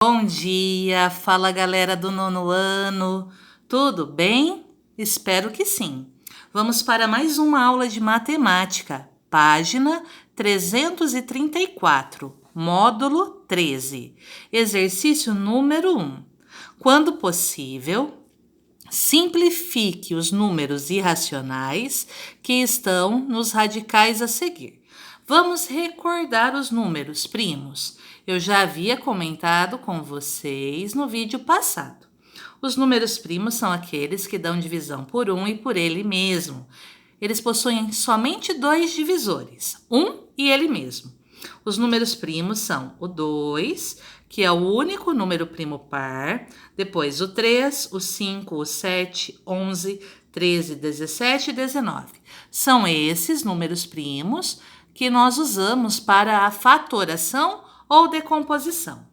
Bom dia, fala galera do nono ano, tudo bem? Espero que sim. Vamos para mais uma aula de matemática, página 334, módulo 13, exercício número 1. Quando possível, simplifique os números irracionais que estão nos radicais a seguir. Vamos recordar os números primos. Eu já havia comentado com vocês no vídeo passado. Os números primos são aqueles que dão divisão por 1 e por ele mesmo. Eles possuem somente dois divisores, 1 e ele mesmo. Os números primos são o 2, que é o único número primo par, depois o 3, o 5, o 7, 11, 13, 17 e 19. São esses números primos que nós usamos para a fatoração ou decomposição.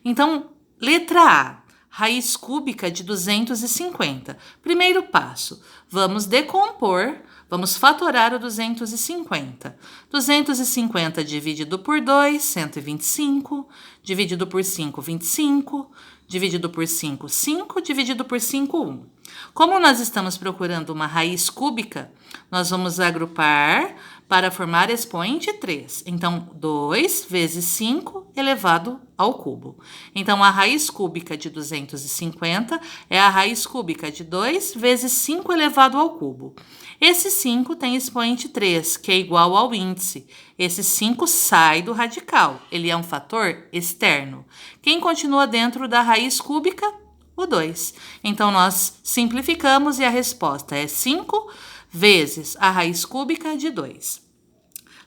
Então, letra A, raiz cúbica de 250. Primeiro passo, vamos decompor, vamos fatorar o 250. 250 dividido por 2, 125. Dividido por 5, 25. Dividido por 5, 5. Dividido por 5, 1. Como nós estamos procurando uma raiz cúbica, nós vamos agrupar para formar expoente 3. Então, 2 vezes 5 elevado ao cubo. Então, a raiz cúbica de 250 é a raiz cúbica de 2 vezes 5 elevado ao cubo. Esse 5 tem expoente 3, que é igual ao índice. Esse 5 sai do radical, ele é um fator externo. Quem continua dentro da raiz cúbica? O 2. Então, nós simplificamos e a resposta é 5 vezes a raiz cúbica de 2.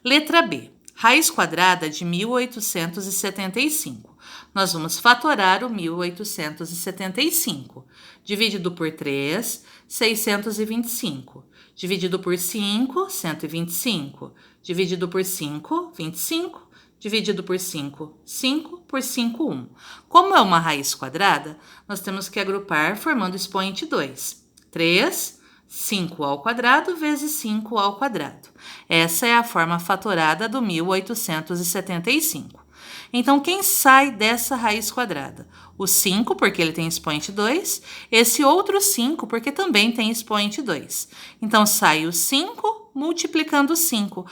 Letra B. Raiz quadrada de 1875. Nós vamos fatorar o 1875. Dividido por 3, 625. Dividido por 5, 125. Dividido por 5, 25. Dividido por 5, 5 por 5, 1. Como é uma raiz quadrada, nós temos que agrupar formando expoente 2. 3, 5 ao quadrado vezes 5 ao quadrado. Essa é a forma fatorada do 1875. Então, quem sai dessa raiz quadrada? O 5, porque ele tem expoente 2. Esse outro 5, porque também tem expoente 2. Então, sai o 5 multiplicando 5.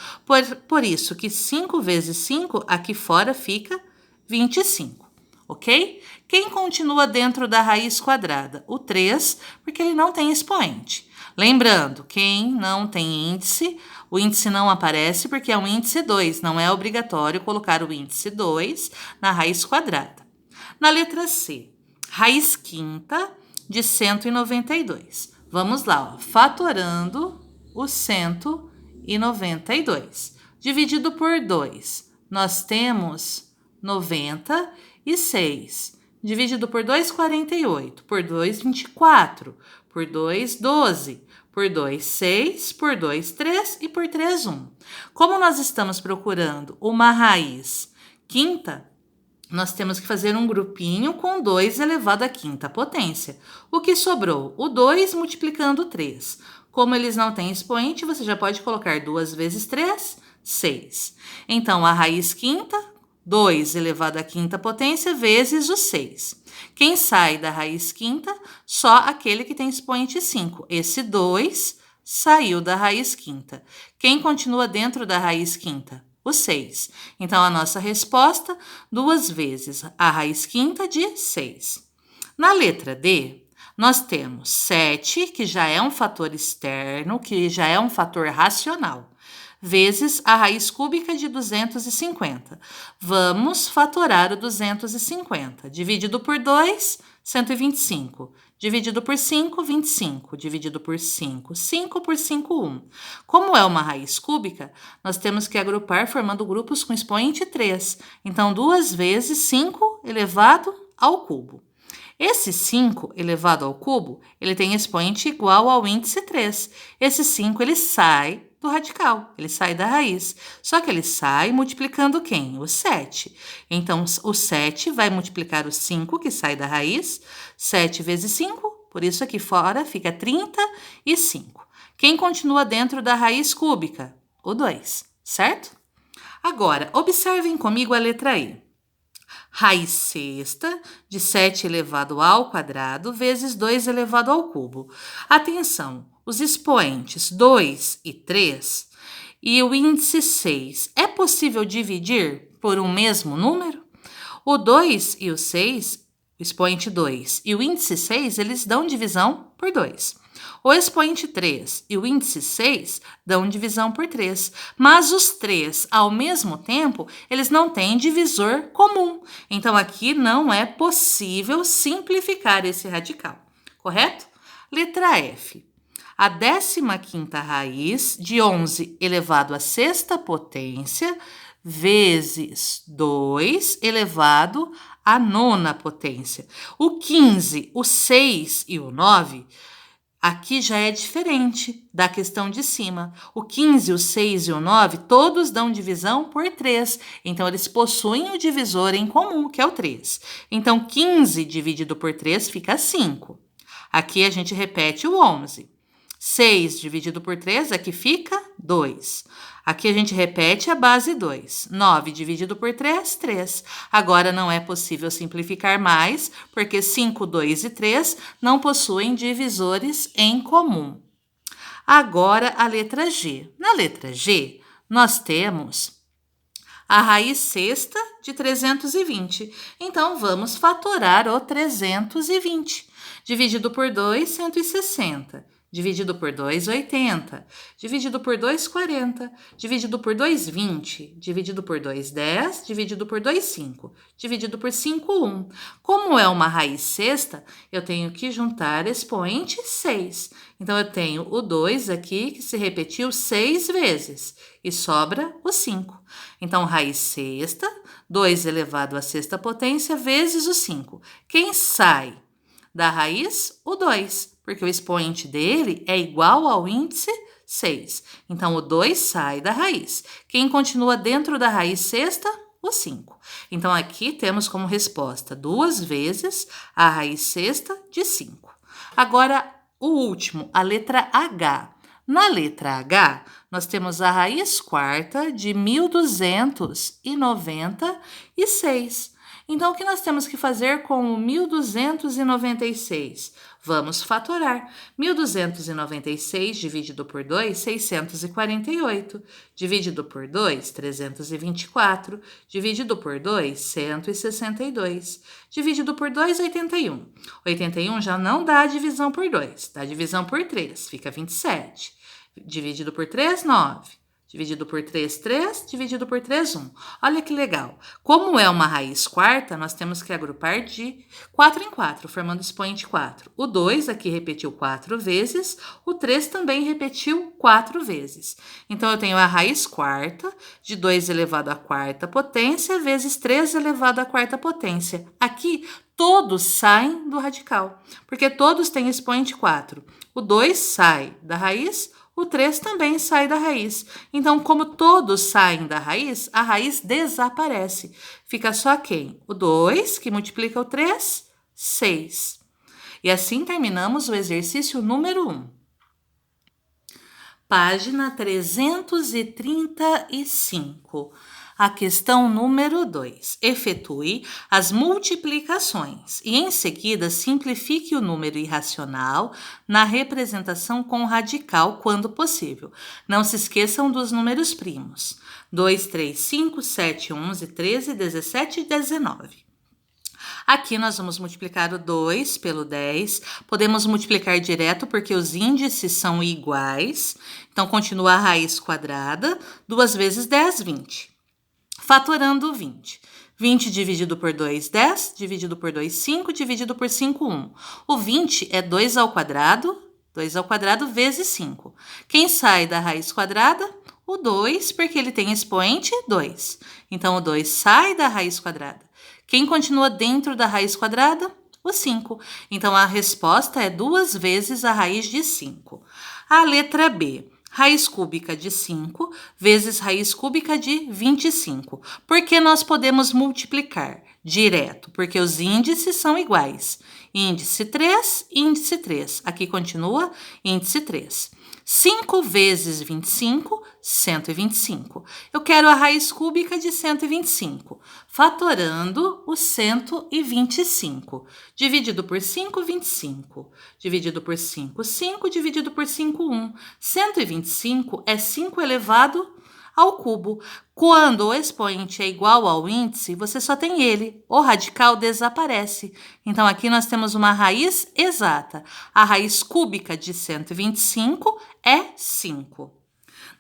Por isso que 5 vezes 5, aqui fora fica 25. Ok? Quem continua dentro da raiz quadrada? O 3, porque ele não tem expoente. Lembrando, quem não tem índice, o índice não aparece porque é um índice 2. Não é obrigatório colocar o índice 2 na raiz quadrada. Na letra C, raiz quinta de 192. Vamos lá, ó, fatorando o 192. Dividido por 2, nós temos 96. Dividido por 2, 48. Por 2, 24. Por 2, 12. Por 2, 6. Por 2, 3. E por 3, 1. Como nós estamos procurando uma raiz quinta, nós temos que fazer um grupinho com 2 elevado à quinta potência. O que sobrou? O 2 multiplicando 3. Como eles não têm expoente, você já pode colocar 2 vezes 3, 6. Então, a raiz quinta, 2 elevado à quinta potência vezes o 6. Quem sai da raiz quinta? Só aquele que tem expoente 5. Esse 2 saiu da raiz quinta. Quem continua dentro da raiz quinta? O 6. Então, a nossa resposta, 2 vezes a raiz quinta de 6. Na letra D, nós temos 7, que já é um fator externo, que já é um fator racional, vezes a raiz cúbica de 250. Vamos fatorar o 250. Dividido por 2, 125. Dividido por 5, 25. Dividido por 5, 5 por 5, 1. Como é uma raiz cúbica, nós temos que agrupar formando grupos com expoente 3. Então, 2 vezes 5 elevado ao cubo. Esse 5 elevado ao cubo, ele tem expoente igual ao índice 3. Esse 5, ele sai do radical, ele sai da raiz. Só que ele sai multiplicando quem? O 7. Então, o 7 vai multiplicar o 5, que sai da raiz. 7 vezes 5, por isso aqui fora fica 35. Quem continua dentro da raiz cúbica? O 2, certo? Agora, observem comigo a letra E. Raiz sexta de 7 elevado ao quadrado vezes 2 elevado ao cubo. Atenção, os expoentes 2 e 3 e o índice 6. É possível dividir por um mesmo número? O 2 e o 6, o expoente 2 e o índice 6, eles dão divisão por 2. O expoente 3 e o índice 6 dão divisão por 3, mas os 3, ao mesmo tempo, eles não têm divisor comum. Então, aqui não é possível simplificar esse radical, correto? Letra F. A 15ª raiz de 11 elevado à sexta potência vezes 2 elevado à nona potência. O 15, o 6 e o 9... aqui já é diferente da questão de cima. O 15, o 6 e o 9, todos dão divisão por 3. Então, eles possuem o divisor em comum, que é o 3. Então, 15 dividido por 3 fica 5. Aqui a gente repete o 11. 6 dividido por 3, aqui fica 2. Aqui a gente repete a base 2. 9 dividido por 3, 3. Agora não é possível simplificar mais, porque 5, 2 e 3 não possuem divisores em comum. Agora a letra G. Na letra G, nós temos a raiz sexta de 320. Então, vamos fatorar o 320. Dividido por 2, 160. Dividido por 2, 80. Dividido por 2, 40. Dividido por 2, 20. Dividido por 2, 10. Dividido por 2, 5. Dividido por 5, 1. Como é uma raiz sexta, eu tenho que juntar expoente 6. Então, eu tenho o 2 aqui, que se repetiu 6 vezes. E sobra o 5. Então, raiz sexta, 2 elevado à sexta potência, vezes o 5. Quem sai da raiz? O 2. Porque o expoente dele é igual ao índice 6. Então, o 2 sai da raiz. Quem continua dentro da raiz sexta? O 5. Então, aqui temos como resposta 2 vezes a raiz sexta de 5. Agora, o último, a letra H. Na letra H, nós temos a raiz quarta de 1296. Então, o que nós temos que fazer com o 1296? Vamos fatorar. 1296 dividido por 2, 648. Dividido por 2, 324. Dividido por 2, 162. Dividido por 2, 81. 81 já não dá divisão por 2, dá divisão por 3, fica 27. Dividido por 3, 9. Dividido por 3, 3. Dividido por 3, 1. Olha que legal. Como é uma raiz quarta, nós temos que agrupar de 4 em 4, formando expoente 4. O 2 aqui repetiu 4 vezes, o 3 também repetiu 4 vezes. Então, eu tenho a raiz quarta de 2 elevado à quarta potência vezes 3 elevado à quarta potência. Aqui, todos saem do radical, porque todos têm expoente 4. O 2 sai da raiz, o 3 também sai da raiz. Então, como todos saem da raiz, a raiz desaparece. Fica só quem? O 2, que multiplica o 3, 6. E assim terminamos o exercício número 1. Página 335. A questão número 2. Efetue as multiplicações e, em seguida, simplifique o número irracional na representação com radical quando possível. Não se esqueçam dos números primos. 2, 3, 5, 7, 11, 13, 17 e 19. Aqui nós vamos multiplicar o 2 pelo 10. Podemos multiplicar direto porque os índices são iguais. Então, continua a raiz quadrada. 2 vezes 10, 20. Fatorando 20. 20 dividido por 2, 10. Dividido por 2, 5. Dividido por 5, 1. O 20 é 2 ao quadrado. 2 ao quadrado vezes 5. Quem sai da raiz quadrada? O 2, porque ele tem expoente 2. Então, o 2 sai da raiz quadrada. Quem continua dentro da raiz quadrada? O 5. Então, a resposta é 2 vezes a raiz de 5. A letra B. Raiz cúbica de 5 vezes raiz cúbica de 25. Porque nós podemos multiplicar Direto, porque os índices são iguais. Índice 3, índice 3. Aqui continua índice 3. 5 vezes 25, 125. Eu quero a raiz cúbica de 125. Fatorando o 125. Dividido por 5, 25. Dividido por 5, 5. Dividido por 5, 1. 125 é 5 elevado ao cubo. Quando o expoente é igual ao índice, você só tem ele. O radical desaparece. Então, aqui nós temos uma raiz exata. A raiz cúbica de 125 é 5.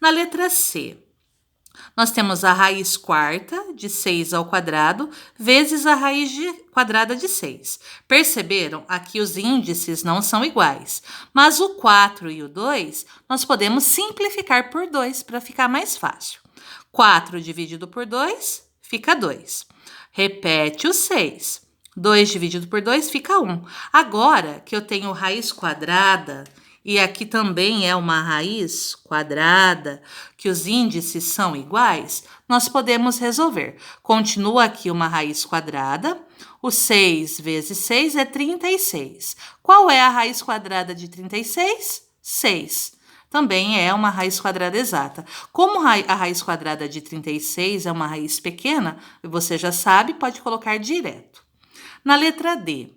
Na letra C, nós temos a raiz quarta de 6 ao quadrado vezes a raiz quadrada de 6. Perceberam? Aqui os índices não são iguais, mas o 4 e o 2 nós podemos simplificar por 2 para ficar mais fácil. 4 dividido por 2 fica 2. Repete o 6. 2 dividido por 2 fica 1. Agora que eu tenho raiz quadrada, e aqui também é uma raiz quadrada, que os índices são iguais, nós podemos resolver. Continua aqui uma raiz quadrada, o 6 vezes 6 é 36. Qual é a raiz quadrada de 36? 6. Também é uma raiz quadrada exata. Como a raiz quadrada de 36 é uma raiz pequena, você já sabe, pode colocar direto. Na letra D.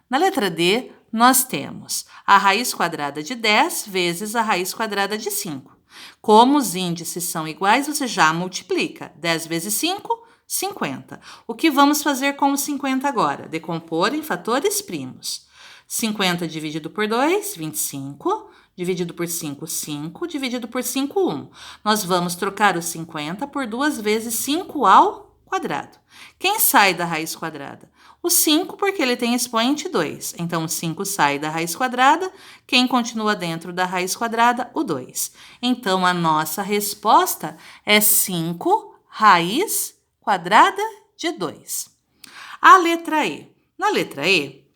Na letra D, nós temos a raiz quadrada de 10 vezes a raiz quadrada de 5. Como os índices são iguais, você já multiplica. 10 vezes 5, 50. O que vamos fazer com os 50 agora? Decompor em fatores primos. 50 dividido por 2, 25. Dividido por 5, 5. Dividido por 5, 1. Nós vamos trocar os 50 por 2 vezes 5 ao quadrado. Quem sai da raiz quadrada? O 5, porque ele tem expoente 2. Então, o 5 sai da raiz quadrada. Quem continua dentro da raiz quadrada? O 2. Então, a nossa resposta é 5 raiz quadrada de 2. A letra E. Na letra E,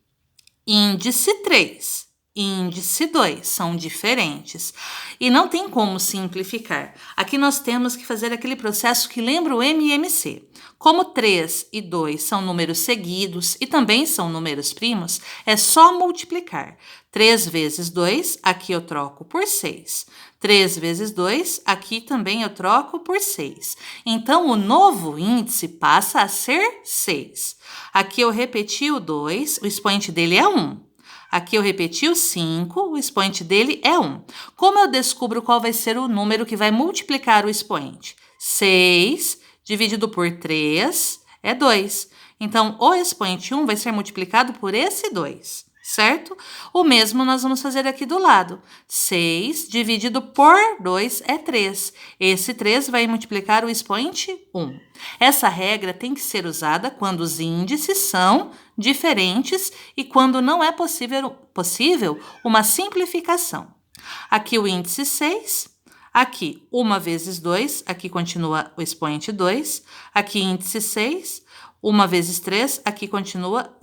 índice 3. Índice 2 são diferentes e não tem como simplificar. Aqui nós temos que fazer aquele processo que lembra o MMC. Como 3 e 2 são números seguidos e também são números primos, é só multiplicar. 3 vezes 2, aqui eu troco por 6. 3 vezes 2, aqui também eu troco por 6. Então, o novo índice passa a ser 6. Aqui eu repeti o 2, o expoente dele é 1. Aqui eu repeti o 5, o expoente dele é 1. Como eu descubro qual vai ser o número que vai multiplicar o expoente? 6 dividido por 3 é 2. Então, o expoente 1 vai ser multiplicado por esse 2, certo? O mesmo nós vamos fazer aqui do lado. 6 dividido por 2 é 3. Esse 3 vai multiplicar o expoente 1. Essa regra tem que ser usada quando os índices são diferentes e quando não é possível uma simplificação. Aqui o índice 6, aqui 1 vezes 2, aqui continua o expoente 2, aqui índice 6, 1 vezes 3, aqui continua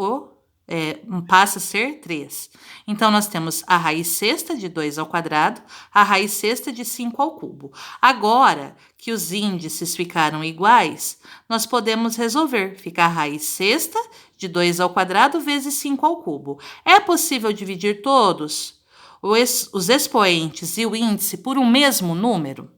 passa a ser 3. Então, nós temos a raiz sexta de 2 ao quadrado, a raiz sexta de 5 ao cubo. Agora que os índices ficaram iguais, nós podemos resolver. Fica a raiz sexta de 2 ao quadrado vezes 5 ao cubo. É possível dividir todos os expoentes e o índice por um mesmo número?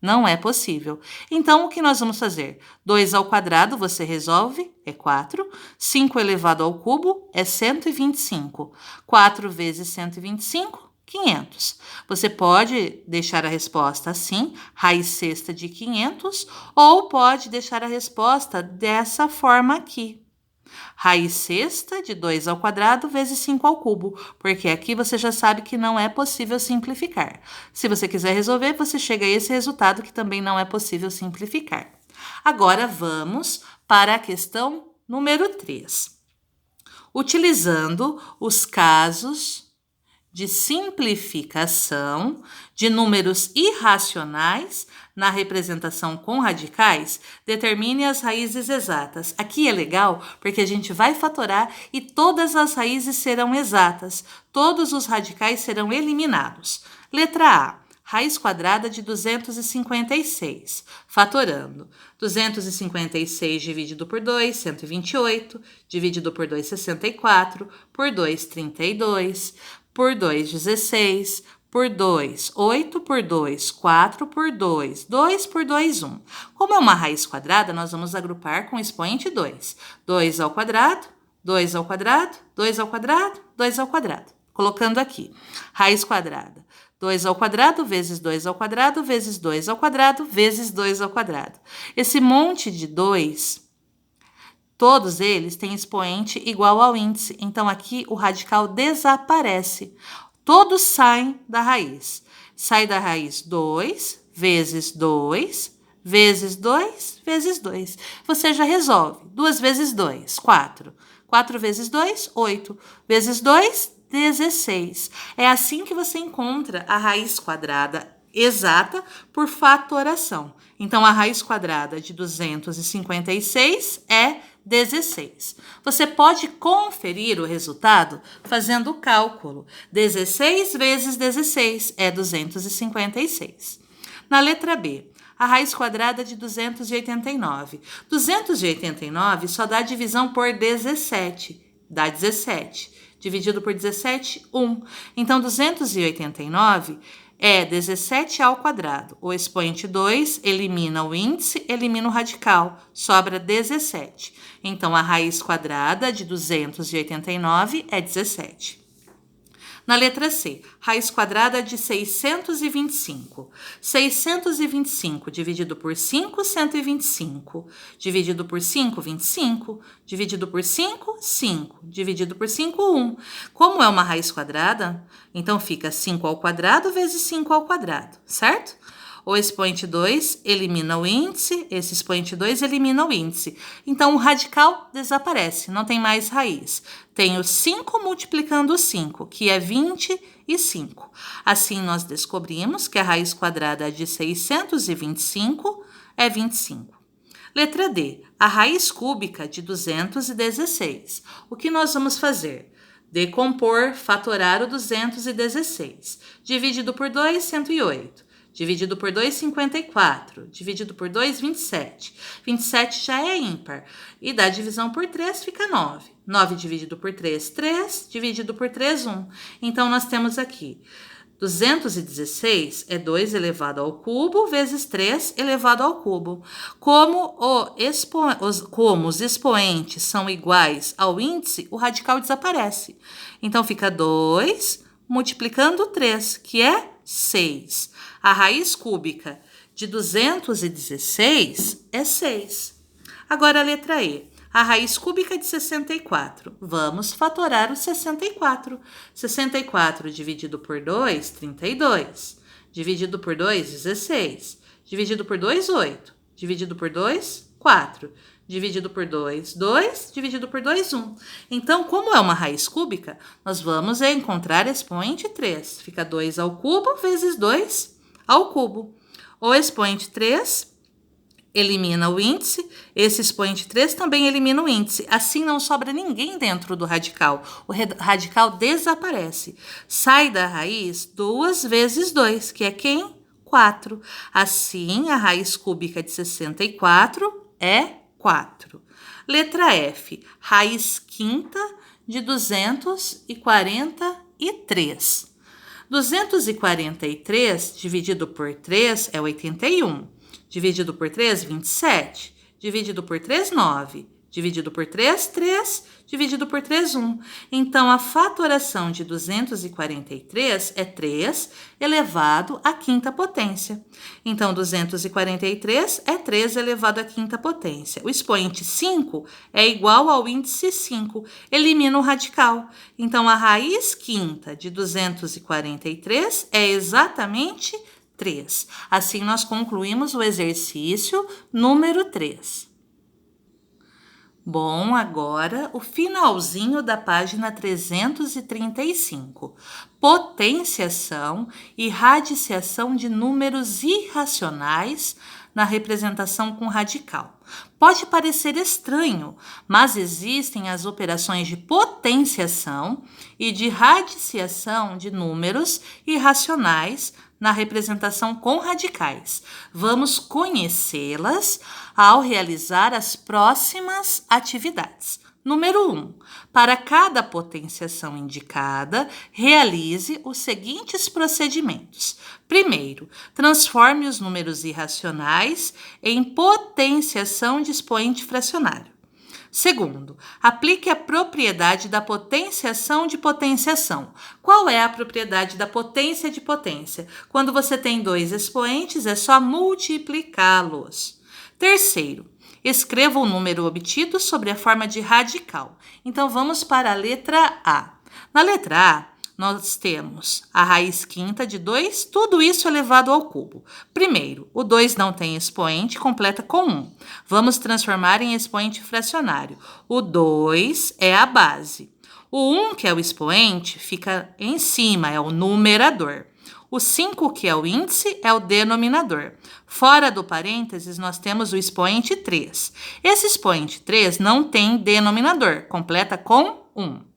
Não é possível. Então, o que nós vamos fazer? 2 ao quadrado, você resolve, é 4. 5 elevado ao cubo é 125. 4 vezes 125, 500. Você pode deixar a resposta assim, raiz sexta de 500, ou pode deixar a resposta dessa forma aqui. Raiz sexta de 2 ao quadrado vezes 5 ao cubo, porque aqui você já sabe que não é possível simplificar. Se você quiser resolver, você chega a esse resultado que também não é possível simplificar. Agora vamos para a questão número 3. Utilizando os casos de simplificação de números irracionais na representação com radicais, determine as raízes exatas. Aqui é legal porque a gente vai fatorar e todas as raízes serão exatas, todos os radicais serão eliminados. Letra A. raiz quadrada de 256. Fatorando. 256 dividido por 2, 128. Dividido por 2, 64. Por 2, 32. Por 2, 16. Por 2, 8 por 2, 4 por 2, 2 por 2, 1. Como é uma raiz quadrada, nós vamos agrupar com o expoente 2. 2 ao quadrado, 2 ao quadrado, 2 ao quadrado, 2 ao quadrado. Colocando aqui, raiz quadrada. 2 ao quadrado vezes 2 ao quadrado vezes 2 ao quadrado vezes 2 ao quadrado. Esse monte de 2, todos eles têm expoente igual ao índice. Então, aqui o radical desaparece. Todos saem da raiz. Sai da raiz 2 vezes 2 vezes 2 vezes 2. Você já resolve. 2 vezes 2, 4. 4 vezes 2, 8. Vezes 2, 16. É assim que você encontra a raiz quadrada exata por fatoração. Então, a raiz quadrada de 256 é 16. Você pode conferir o resultado fazendo o cálculo. 16 vezes 16 é 256. Na letra B, a raiz quadrada de 289. 289 só dá divisão por 17. Dá 17. Dividido por 17, 1. Então, 289 é 17 ao quadrado. O expoente 2 elimina o índice, elimina o radical, sobra 17. Então, a raiz quadrada de 289 é 17. Na letra C, raiz quadrada de 625. 625 dividido por 5, 125. Dividido por 5, 25. Dividido por 5, 5. Dividido por 5, 1. Como é uma raiz quadrada, então fica 5 ao quadrado vezes 5 ao quadrado, certo? O expoente 2 elimina o índice, esse expoente 2 elimina o índice. Então, o radical desaparece, não tem mais raiz. Tenho 5 multiplicando 5, que é 25. Assim, nós descobrimos que a raiz quadrada de 625 é 25. Letra D, a raiz cúbica de 216. O que nós vamos fazer? Decompor, fatorar o 216. Dividido por 2, 108. Dividido por 2, 54. Dividido por 2, 27. 27 já é ímpar. E dá divisão por 3, fica 9. 9 dividido por 3, 3. Dividido por 3, 1. Então, nós temos aqui 216 é 2 elevado ao cubo vezes 3 elevado ao cubo. Como os expoentes são iguais ao índice, o radical desaparece. Então, fica 2 multiplicando 3, que é 6. A raiz cúbica de 216 é 6. Agora a letra E. A raiz cúbica de 64. Vamos fatorar o 64. 64 dividido por 2, 32. Dividido por 2, 16. Dividido por 2, 8. Dividido por 2, 4. Dividido por 2, 2. Dividido por 2, 1. Então, como é uma raiz cúbica, nós vamos encontrar expoente 3. Fica 2 ao cubo vezes 2 ao cubo. O expoente 3 elimina o índice, esse expoente 3 também elimina o índice. Assim, não sobra ninguém dentro do radical. O radical desaparece. Sai da raiz 2 vezes 2, que é quem? 4. Assim, a raiz cúbica de 64 é 4. Letra F, raiz quinta de 243. 243 dividido por 3 é 81. Dividido por 3, 27. Dividido por 3, 9. Dividido por 3, 3. Dividido por 3, 1. Então, a fatoração de 243 é 3 elevado à quinta potência. Então, 243 é 3 elevado à quinta potência. O expoente 5 é igual ao índice 5. Elimina o radical. Então, a raiz quinta de 243 é exatamente 3. Assim, nós concluímos o exercício número 3. Bom, agora o finalzinho da página 335. Potenciação e radiciação de números irracionais na representação com radical. Pode parecer estranho, mas existem as operações de potenciação e de radiciação de números irracionais na representação com radicais. Vamos conhecê-las ao realizar as próximas atividades. Número 1. Para cada potenciação indicada, realize os seguintes procedimentos. Primeiro, transforme os números irracionais em potenciação de expoente fracionário. Segundo, aplique a propriedade da potenciação de potenciação. Qual é a propriedade da potência de potência? Quando você tem dois expoentes, é só multiplicá-los. Terceiro, escreva o número obtido sobre a forma de radical. Então, vamos para a letra A. Na letra A, nós temos a raiz quinta de 2, tudo isso elevado ao cubo. Primeiro, o 2 não tem expoente, completa com 1. Vamos transformar em expoente fracionário. O 2 é a base. O 1, que é o expoente, fica em cima, é o numerador. O 5, que é o índice, é o denominador. Fora do parênteses, nós temos o expoente 3. Esse expoente 3 não tem denominador, completa com 1.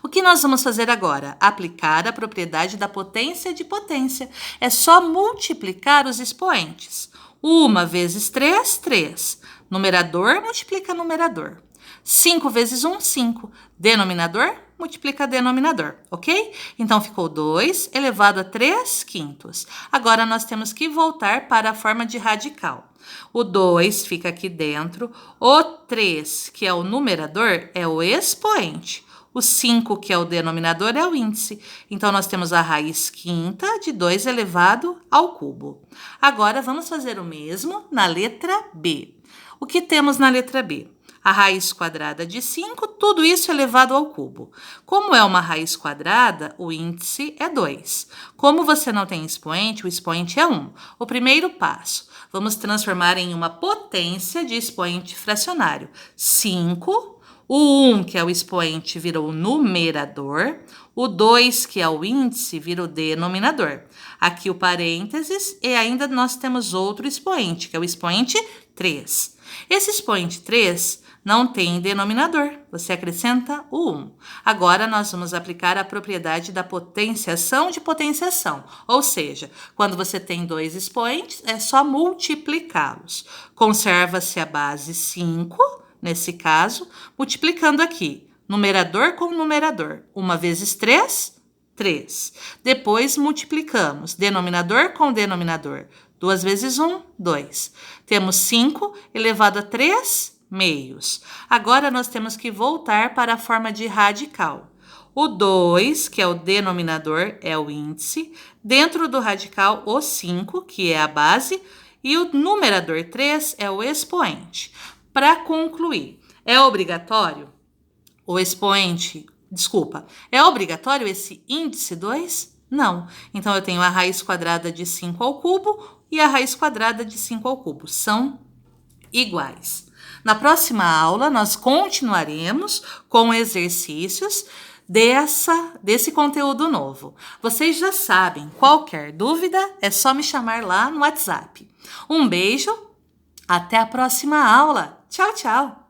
O que nós vamos fazer agora? Aplicar a propriedade da potência de potência. É só multiplicar os expoentes. 1 vezes 3, 3. Numerador multiplica numerador. 5 vezes 1, 5. Denominador multiplica denominador, ok? Então, ficou 2 elevado a 3 quintos. Agora, nós temos que voltar para a forma de radical. O 2 fica aqui dentro. O 3, que é o numerador, é o expoente. O 5, que é o denominador, é o índice. Então, nós temos a raiz quinta de 2 elevado ao cubo. Agora, vamos fazer o mesmo na letra B. O que temos na letra B? A raiz quadrada de 5, tudo isso elevado ao cubo. Como é uma raiz quadrada, o índice é 2. Como você não tem expoente, o expoente é 1. O primeiro passo, vamos transformar em uma potência de expoente fracionário. 5. O 1, que é o expoente, vira o numerador. O 2, que é o índice, vira o denominador. Aqui o parênteses e ainda nós temos outro expoente, que é o expoente 3. Esse expoente 3 não tem denominador, você acrescenta o 1. Agora, nós vamos aplicar a propriedade da potenciação de potenciação, ou seja, quando você tem dois expoentes, é só multiplicá-los. Conserva-se a base 5, nesse caso, multiplicando aqui, numerador com numerador. 1 vezes 3, 3. Depois, multiplicamos, denominador com denominador. 2 vezes 1, 2. Temos 5 elevado a 3 meios. Agora, nós temos que voltar para a forma de radical. O 2, que é o denominador, é o índice. Dentro do radical, o 5, que é a base. E o numerador 3 é o expoente. Para concluir, é obrigatório o expoente... é obrigatório esse índice 2? Não. Então, eu tenho a raiz quadrada de 5 ao cubo e a raiz quadrada de 5 ao cubo. São iguais. Na próxima aula, nós continuaremos com exercícios desse conteúdo novo. Vocês já sabem, qualquer dúvida é só me chamar lá no WhatsApp. Um beijo, até a próxima aula. Tchau, tchau!